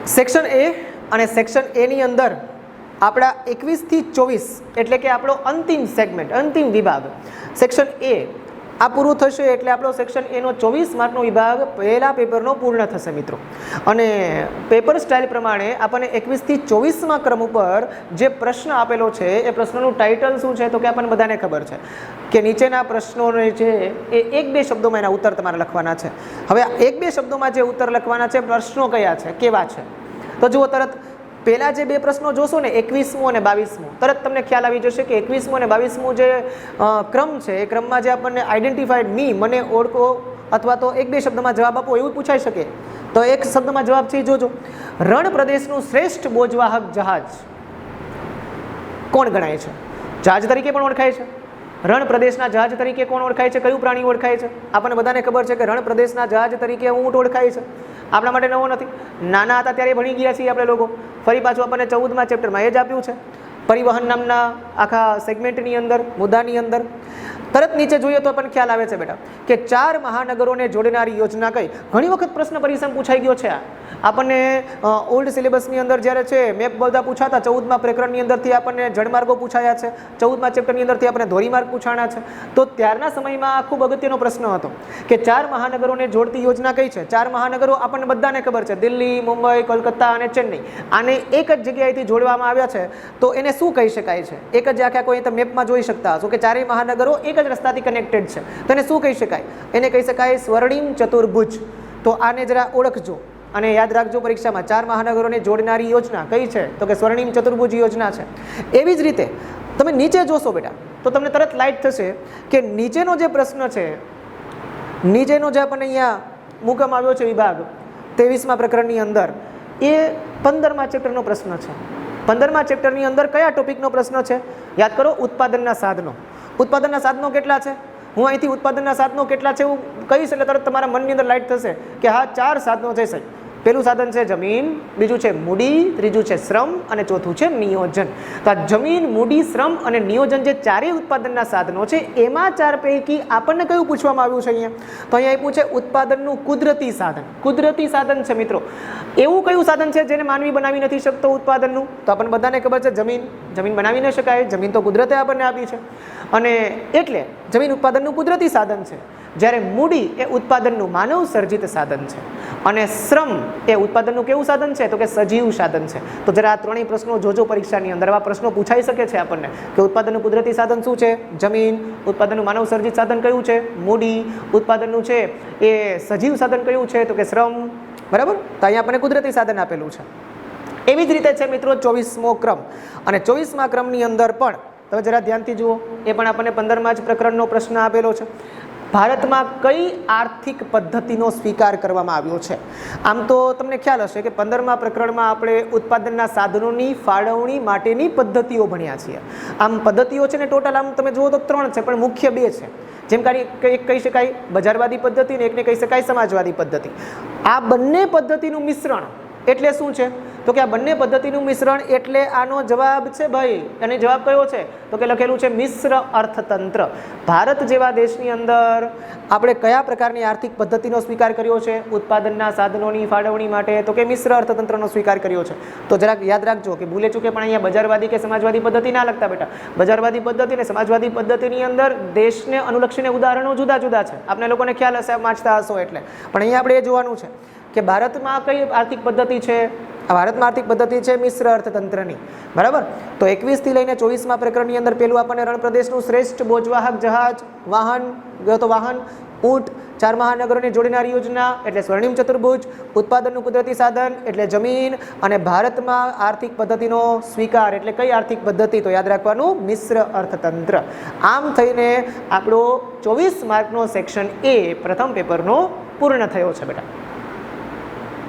Section A અને section એની અંદર આપણા 21 થી 24 એટલે કે આપણો અંતિમ સેગમેન્ટ, અંતિમ વિભાગ સેક્શન એ આ પૂરું થશે એટલે આપણો સેક્શન એનો 24 માર્કનો વિભાગ પહેલા પેપરનો પૂર્ણ થશે મિત્રો. અને પેપર સ્ટાઇલ પ્રમાણે આપણને 21 થી 24માં ક્રમ ઉપર જે પ્રશ્ન આપેલો છે એ પ્રશ્નનું ટાઇટલ શું છે તો કે આપણને બધાને ખબર છે કે નીચેના પ્રશ્નો છે એ 1-2 શબ્દોમાં એના ઉત્તર તમારે લખવાના છે. હવે 1-2 શબ્દોમાં જે ઉત્તર લખવાના છે પ્રશ્નો કયા છે, કેવા છે, તો જુઓ તરત પહેલા જે બે પ્રશ્નો જોશો ને 21મો અને 22મો, તરત તમને ખ્યાલ આવી જશે કે 21મો અને 22મો જે ક્રમ છે એ ક્રમમાં જે આપણને આઈડેન્ટિફાઈડ મી, મને ઓળખો અથવા તો 1-2 શબ્દમાં જવાબ આપો એવું પૂછાઈ શકે. તો એક શબ્દમાં જવાબ છે જોજો, રણ પ્રદેશનું શ્રેષ્ઠ બોજવાહક જહાજ કોણ ગણાય છે? જહાજ તરીકે પણ ઓળખાય છે. રણ પ્રદેશના જહાજ તરીકે કોણ ઓળખાય છે? કયું પ્રાણી ઓળખાય છે? આપણને બધાને ખબર છે કે રણ પ્રદેશના જહાજ તરીકે ઊંટ ઓળખાય છે. આપણા માટે નવો નથી, નાના હતા ત્યારે ભણી ગયા છીએ આપણે લોકો. ફરી પાછું આપણને 14મા ચેપ્ટરમાં એ જ આપ્યું છે, પરિવહન નામના આખા સેગમેન્ટની અંદર, મુદ્દાની અંદર. તરત નીચે જોઈએ તો આપણને ખ્યાલ આવે છે બેટા કે 4 મહાનગરોને જોડનારી યોજના કઈ? ઘણી વખત પ્રશ્ન પરીક્ષામાં પૂછાઈ ગયો છે. આપણને ઓલ્ડ સિલેબસની અંદર જ્યારે છે મેપ બધા પૂછાતા, 14મા પ્રકરણની અંદરથી આપણને જળમાર્ગો પૂછાયા છે, 14મા ચેપ્ટરની અંદરથી આપણે ધોરીમાર્ગ પૂછાણા છે. તો ત્યારના સમયમાં ખૂબ અગત્યનો પ્રશ્ન હતો કે 4 મહાનગરોને જોડતી યોજના કઈ છે? 4 મહાનગરો આપણને બધાને ખબર છે, દિલ્હી, મુંબઈ, કોલકાતા અને ચેન્નઈ. આને એક જ જગ્યાએથી જોડવામાં આવ્યા છે તો એને શું કહી શકાય છે? એક જ આખા કોઈ મેપમાં જોઈ શકતા હશો કે 4 મહાનગરો એક જ રસ્તાથી કનેક્ટેડ છે, તો એને શું કહી શકાય? એને કહી શકાય સ્વર્ણિમ ચતુર્ભુજ. તો આને જરા ઓળખજો અને યાદ રાખજો પરીક્ષામાં, 4 મહાનગરોને જોડનારી યોજના કઈ છે તો કે સ્વર્ણિમ ચતુર્ભુજ યોજના છે. એવી જ રીતે તમે નીચે જોશો બેટા તો તમને તરત લાઈટ થશે કે નીચેનો જે પ્રશ્ન છે, નીચેનો જે આપણને અહીંયા મૂકવામાં આવ્યો છે વિભાગ 23મા પ્રકરણની અંદર, એ 15મા ચેપ્ટરનો પ્રશ્ન છે. 15મા ચેપ્ટરની અંદર કયા ટોપિકનો પ્રશ્ન છે? યાદ કરો, ઉત્પાદનના સાધનો. ઉત્પાદનના સાધનો કેટલા છે? હું અહીંથી ઉત્પાદનના સાધનો કેટલા છે એવું કહીશ એટલે તરત તમારા મનની અંદર લાઈટ થશે કે હા 4 સાધનો છે સાહેબ. પહેલું સાધન છે જમીન, બીજું છે મૂડી, ત્રીજું છે શ્રમ અને ચોથું છે નિયોજન. તો આ જમીન, મૂડી, શ્રમ અને નિયોજન જે 4 ઉત્પાદનના સાધનો છે એમાં 4 પૈકી આપણને કયું પૂછવામાં આવ્યું છે અહીંયા? તો અહીંયા આપ્યું છે ઉત્પાદનનું કુદરતી સાધન. કુદરતી સાધન છે મિત્રો. એવું કયું સાધન છે જેને માનવી બનાવી નથી શકતો ઉત્પાદનનું? તો આપણને બધાને ખબર છે જમીન. જમીન બનાવી ન શકાય, જમીન તો કુદરતે આપણને આપી છે અને એટલે જમીન ઉત્પાદનનું કુદરતી સાધન છે. જ્યારે મૂડી એ ઉત્પાદનનું માનવ સર્જિત સાધન છે અને શ્રમ એ ઉત્પાદનનું કેવું સાધન છે તો કે સજીવ સાધન છે. તો જરા આ ત્રણેય પ્રશ્નો જોજો પરીક્ષાની અંદર. આવા પ્રશ્નો પૂછાઈ શકે છે આપણને કે ઉત્પાદનનું કુદરતી સાધન શું છે? જમીન. ઉત્પાદનનું માનવ સર્જિત સાધન કયું છે? મૂડી. ઉત્પાદનનું છે એ સજીવ સાધન કયું છે તો કે શ્રમ. બરાબર? તો અહીંયા આપણને કુદરતી સાધન આપેલું છે. એવી જ રીતે છે મિત્રો 24મો ક્રમ, અને 24મા ક્રમની અંદર પણ તમે જરા ધ્યાનથી જુઓ, એ પણ આપણને 15મા જ પ્રકરણનો પ્રશ્ન આપેલો છે. ભારતમાં કઈ આર્થિક પદ્ધતિનો સ્વીકાર કરવામાં આવ્યો છે? આમ તો તમને ખ્યાલ હશે કે 15મા પ્રકરણમાં આપણે ઉત્પાદનના સાધનોની ફાળવણી માટેની પદ્ધતિઓ ભણ્યા છીએ. આમ પદ્ધતિઓ છે ને ટોટલ આમ તમે જુઓ તો 3 છે, પણ મુખ્ય 2 છે. જેમ કે એક કહી શકાય બજારવાદી પદ્ધતિ ને એકને કહી શકાય સમાજવાદી પદ્ધતિ. આ બંને પદ્ધતિનું મિશ્રણ એટલે શું છે તો કે આ બંને પદ્ધતિનું મિશ્રણ એટલે આનો જવાબ છે ભાઈ. અને જવાબ કયો છે તો કે લખેલું છે મિશ્ર અર્થતંત્ર. ભારત જેવા દેશની અંદર આપણે કયા પ્રકારની આર્થિક પદ્ધતિનો સ્વીકાર કર્યો છે? ઉત્પાદનના સાધનોની ફાળવણી માટે તો કે મિશ્ર અર્થતંત્રનો સ્વીકાર કર્યો છે. તો જરાક યાદ રાખજો કે ભૂલે ચૂકે પણ અહીંયા બજારવાદી કે સમાજવાદી પદ્ધતિ ના લખતા બેટા. બજારવાદી પદ્ધતિ અને સમાજવાદી પદ્ધતિની અંદર દેશને અનુલક્ષીને ઉદાહરણો જુદા જુદા છે. આપણે લોકોને ખ્યાલ હશે, વાંચતા હશો એટલે. પણ અહીંયા આપણે એ જોવાનું છે કે ભારતમાં કઈ આર્થિક પદ્ધતિ છે? ભારતમાં આર્થિક પદ્ધતિ છે મિશ્ર અર્થતંત્રની. બરાબર? તો 21 થી લઈને 24મા પ્રકરણની અંદર પેલું આપણને રણ પ્રદેશનું શ્રેષ્ઠ બોજવાહક જહાજ, વાહન તો વાહન, ઊંટ, 4 મહાનગરોને જોડનારી યોજના એટલે સ્વર્ણિમ ચતુર્ભુજ, ઉત્પાદનનું કુદરતી સાધન એટલે જમીન, અને ભારતમાં આર્થિક પદ્ધતિનો સ્વીકાર એટલે કઈ આર્થિક પદ્ધતિ? તો યાદ રાખવાનું મિશ્ર અર્થતંત્ર. આમ થઈને આપણો 24 માર્કનો સેક્શન એ પ્રથમ પેપરનો પૂર્ણ થયો છે બેટા.